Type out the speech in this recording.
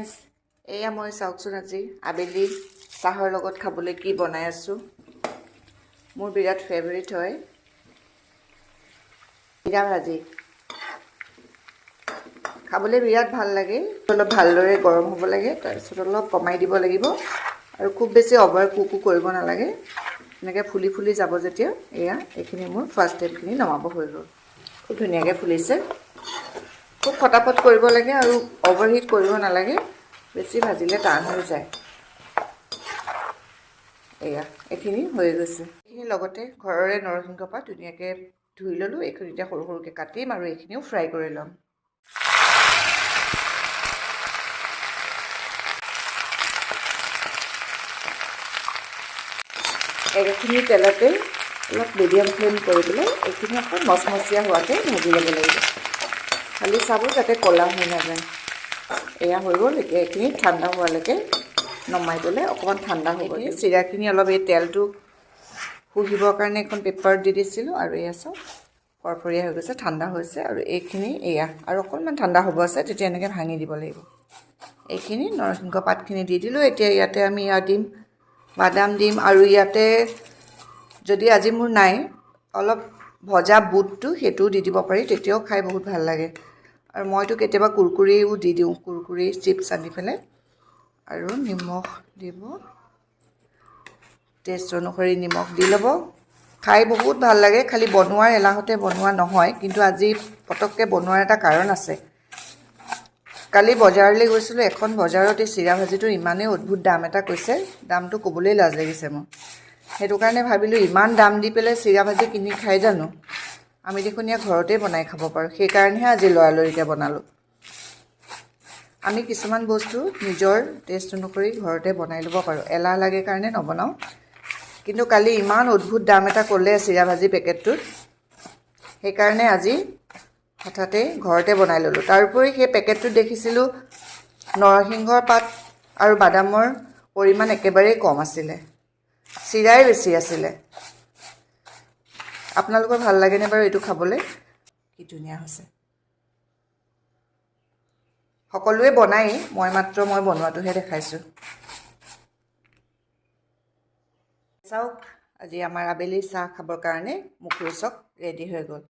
Friends, এয়া মই চাওকচোন আজি আবেলি চাহৰ লগত খাবলৈ কি বনাই আছোঁ। মোৰ বিৰাট ফেভৰিট হয় জিৰা ভাজি। খাবলৈ বিৰাট ভাল লাগে। অলপ ভালদৰে গৰম হ'ব লাগে, তাৰপিছত অলপ কমাই দিব লাগিব আৰু খুব বেছি অভাৰ কুকো কৰিব নালাগে। এনেকৈ ফুলি ফুলি যাব যেতিয়া, এয়া এইখিনি মোৰ ফাৰ্ষ্ট ষ্টেপখিনি নমাব হৈ গ'ল। খুব ধুনীয়াকৈ ফুলিছে। খুব ফটাফট কৰিব লাগে আৰু অভাৰহিট কৰিব নালাগে, বেছি ভাজিলে টান হৈ যায়। এয়া এইখিনি হৈ গৈছে। এইখিনি লগতে ঘৰৰে নৰসিংহ পাত ধুনীয়াকৈ ধুই ল'লোঁ। এইখিনি এতিয়া সৰু সৰুকৈ কাটিম আৰু এইখিনিও ফ্ৰাই কৰি ল'ম। এইখিনি তেলতে অলপ মিডিয়াম ফ্লেম কৰি পেলাই এইখিনি অকণ মচমচীয়া হোৱাকৈ ভাজি ল'ব লাগিব। খালি চাব যাতে ক'লা হৈ নাযায়। এয়া হৈ গ'ল। এতিয়া এইখিনি ঠাণ্ডা হোৱালৈকে নমাই পেলাই অকণমান ঠাণ্ডা হ'ব দিম। চিৰাখিনি অলপ এই তেলটো শুহিবৰ কাৰণে এখন পেপাৰত দি দিছিলোঁ আৰু এয়া চব ফৰফৰীয়া হৈ গৈছে, ঠাণ্ডা হৈছে। আৰু এইখিনি এয়া আৰু অকণমান ঠাণ্ডা হ'ব আছে, তেতিয়া এনেকৈ ভাঙি দিব লাগিব। এইখিনি নৰসিংহ পাতখিনি দি দিলোঁ। এতিয়া ইয়াতে আমি দিম বাদাম দিম, আৰু ইয়াতে যদি আজি মোৰ নাই অলপ ভজা বুটটো সেইটোও দি দিব পাৰি, তেতিয়াও খাই বহুত ভাল লাগে। আৰু মইতো কেতিয়াবা কুৰকুৰিও দি দিওঁ, কুৰকুৰি চিপছ আনি পেলাই। আৰু নিমখ দিব, টেষ্ট অনুসৰি নিমখ দি ল'ব। খাই বহুত ভাল লাগে, খালি বনোৱাৰ এলাহতে বনোৱা নহয়। কিন্তু আজি পটককৈ বনোৱাৰ এটা কাৰণ আছে। কালি বজাৰলৈ গৈছিলোঁ, এখন বজাৰত এই চিৰা ভাজিটোৰ ইমানেই অদ্ভুত দাম এটা কৈছে, দামটো ক'বলৈ লাজ লাগিছে মোৰ। সেইটো কাৰণে ভাবিলোঁ ইমান দাম দি পেলাই চিৰা ভাজি কিনি খাই জানো, আমি দেখোন ইয়াত ঘৰতে বনাই খাব পাৰোঁ। সেইকাৰণেহে আজি লৰালৰিকৈ বনালোঁ। আমি কিছুমান বস্তু নিজৰ টেষ্ট অনুসৰি ঘৰতে বনাই ল'ব পাৰোঁ, এলাহ লাগে কাৰণে নবনাওঁ। কিন্তু কালি ইমান অদ্ভুত দাম এটা ক'লে চিৰা ভাজি পেকেটটোত, সেইকাৰণে আজি হঠাতে ঘৰতে বনাই ল'লোঁ। তাৰোপৰি সেই পেকেটটোত দেখিছিলোঁ নৰসিংহৰ পাত আৰু বাদামৰ পৰিমাণ একেবাৰেই কম আছিলে, চিৰাই বেছি আছিলে। আপোনালোকৰ ভাল লাগেনে বাৰু এইটো খাবলৈ? কি ধুনীয়া হৈছে। সকলোৱে বনাই, মই বনোৱাটোহে দেখাইছোঁ। চাওক, আজি আমাৰ আবেলি চাহ খাবৰ কাৰণে মুখৰোচক ৰেডি হৈ গ'ল।